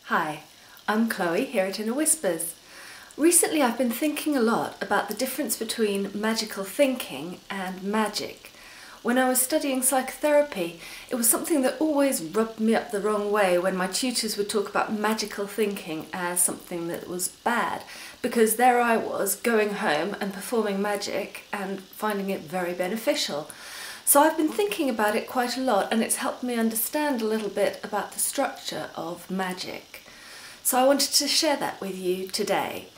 Hi, I'm Chloe here at Inner Whispers. Recently I've been thinking a lot about the difference between magical thinking and magic. When I was studying psychotherapy, it was something that always rubbed me up the wrong way when my tutors would talk about magical thinking as something that was bad, because there I was going home and performing magic and finding it very beneficial. So I've been thinking about it quite a lot, and it's helped me understand a little bit about the structure of magic. So I wanted to share that with you today.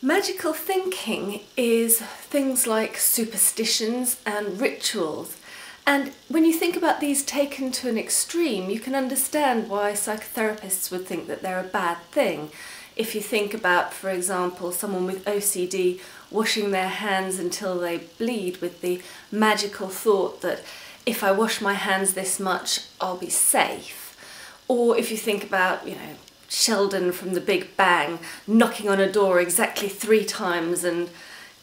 Magical thinking is things like superstitions and rituals. And when you think about these taken to an extreme, you can understand why psychotherapists would think that they're a bad thing. If you think about, for example, someone with OCD washing their hands until they bleed with the magical thought that if I wash my hands this much, I'll be safe. Or if you think about, Sheldon from The Big Bang knocking on a door exactly 3 times and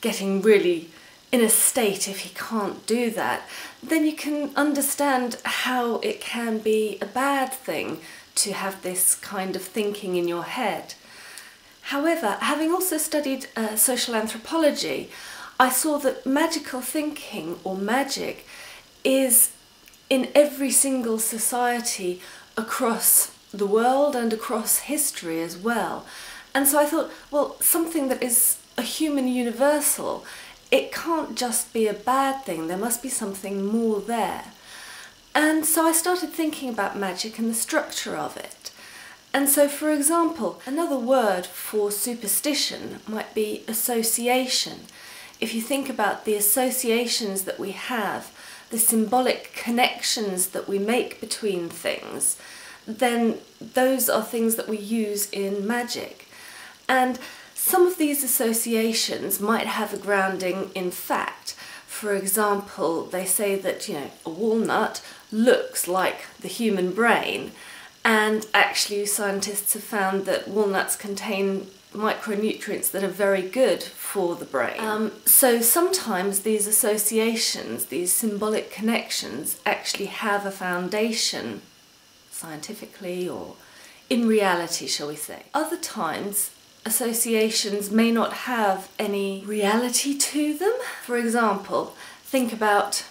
getting really in a state if he can't do that, then you can understand how it can be a bad thing to have this kind of thinking in your head. However, having also studied social anthropology, I saw that magical thinking, or magic, is in every single society across the world and across history as well. And so I thought, well, something that is a human universal, it can't just be a bad thing, there must be something more there. And so I started thinking about magic and the structure of it. And so, for example, another word for superstition might be association. If you think about the associations that we have, the symbolic connections that we make between things, then those are things that we use in magic. And some of these associations might have a grounding in fact. For example, they say that, a walnut looks like the human brain, and actually scientists have found that walnuts contain micronutrients that are very good for the brain. So sometimes these associations, these symbolic connections, actually have a foundation scientifically or in reality, shall we say. Other times, associations may not have any reality to them. For example, think about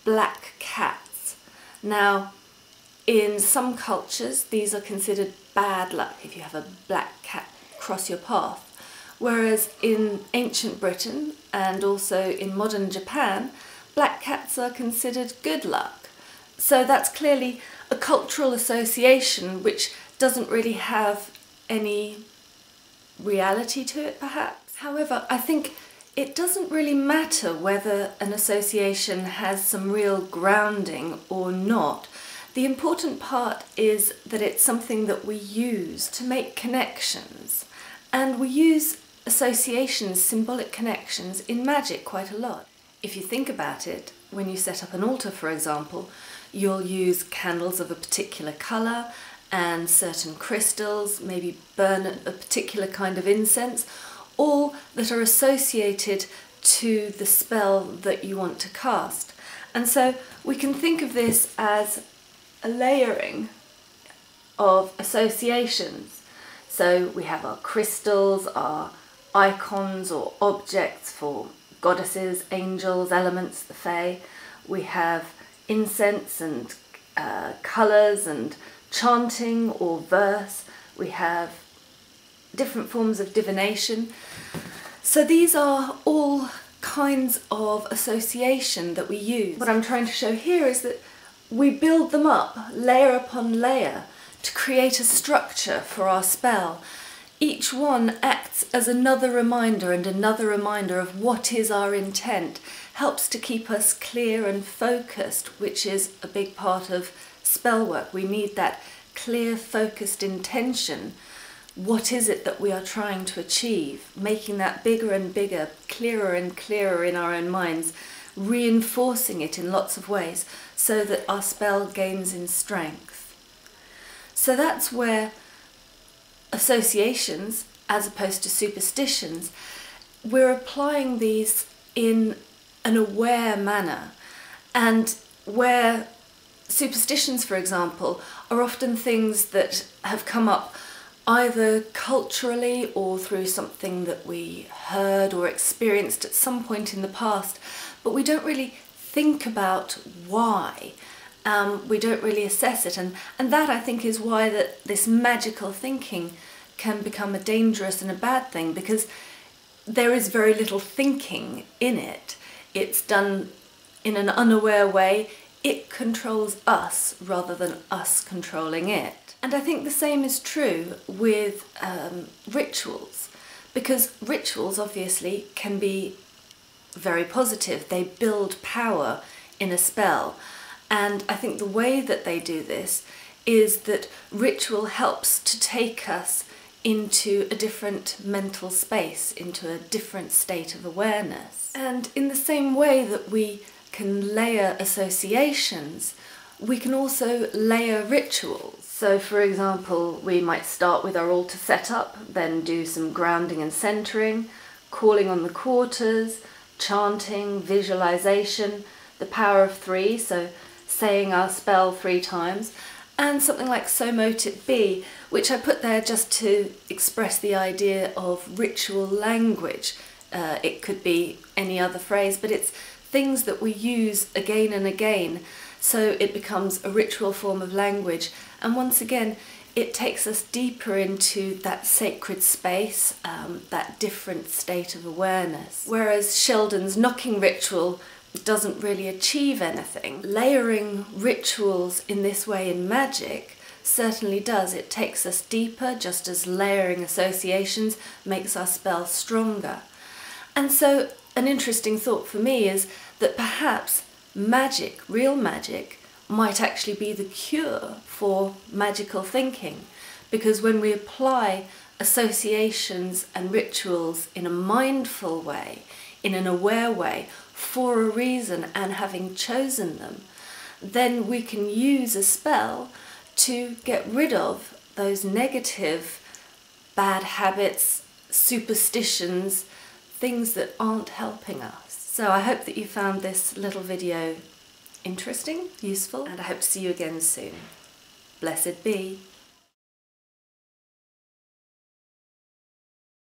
black cats. Now, in some cultures, these are considered bad luck if you have a black cat cross your path. Whereas in ancient Britain and also in modern Japan, black cats are considered good luck. So that's clearly a cultural association which doesn't really have any reality to it, perhaps. However, I think it doesn't really matter whether an association has some real grounding or not. The important part is that it's something that we use to make connections. And we use associations, symbolic connections, in magic quite a lot. If you think about it, when you set up an altar, for example, you'll use candles of a particular colour and certain crystals, maybe burn a particular kind of incense, all that are associated to the spell that you want to cast. And so we can think of this as a layering of associations. So we have our crystals, our icons or objects for goddesses, angels, elements, the fae. We have incense and colours and chanting or verse. We have different forms of divination. So these are all kinds of association that we use. What I'm trying to show here is that we build them up layer upon layer to create a structure for our spell. Each one acts as another reminder and another reminder of what is our intent, helps to keep us clear and focused, which is a big part of spell work. We need that clear, focused intention. What is it that we are trying to achieve? Making that bigger and bigger, clearer and clearer in our own minds, reinforcing it in lots of ways so that our spell gains in strength. So that's where associations, as opposed to superstitions, we're applying these in an aware manner, and where superstitions, for example, are often things that have come up either culturally or through something that we heard or experienced at some point in the past, but we don't really think about why. We don't really assess it, and that, I think, is why this magical thinking can become a dangerous and a bad thing, because there is very little thinking in it. It's done in an unaware way. It controls us rather than us controlling it. And I think the same is true with rituals, because rituals obviously can be very positive. They build power in a spell. And I think the way that they do this is that ritual helps to take us into a different mental space, into a different state of awareness. And in the same way that we can layer associations, we can also layer rituals. So for example, we might start with our altar setup, then do some grounding and centering, calling on the quarters, chanting, visualization, the power of 3, so saying our spell 3 times, and something like So Mote It Be, which I put there just to express the idea of ritual language. It could be any other phrase, but it's things that we use again and again, so it becomes a ritual form of language. And once again, it takes us deeper into that sacred space, that different state of awareness. Whereas Sheldon's knocking ritual doesn't really achieve anything. Layering rituals in this way in magic certainly does. It takes us deeper, just as layering associations makes our spell stronger. And so an interesting thought for me is that perhaps magic, real magic, might actually be the cure for magical thinking, because when we apply associations and rituals in a mindful way, in an aware way, for a reason and having chosen them, then we can use a spell to get rid of those negative bad habits, superstitions, things that aren't helping us. So I hope that you found this little video interesting, useful, and I hope to see you again soon. Blessed be.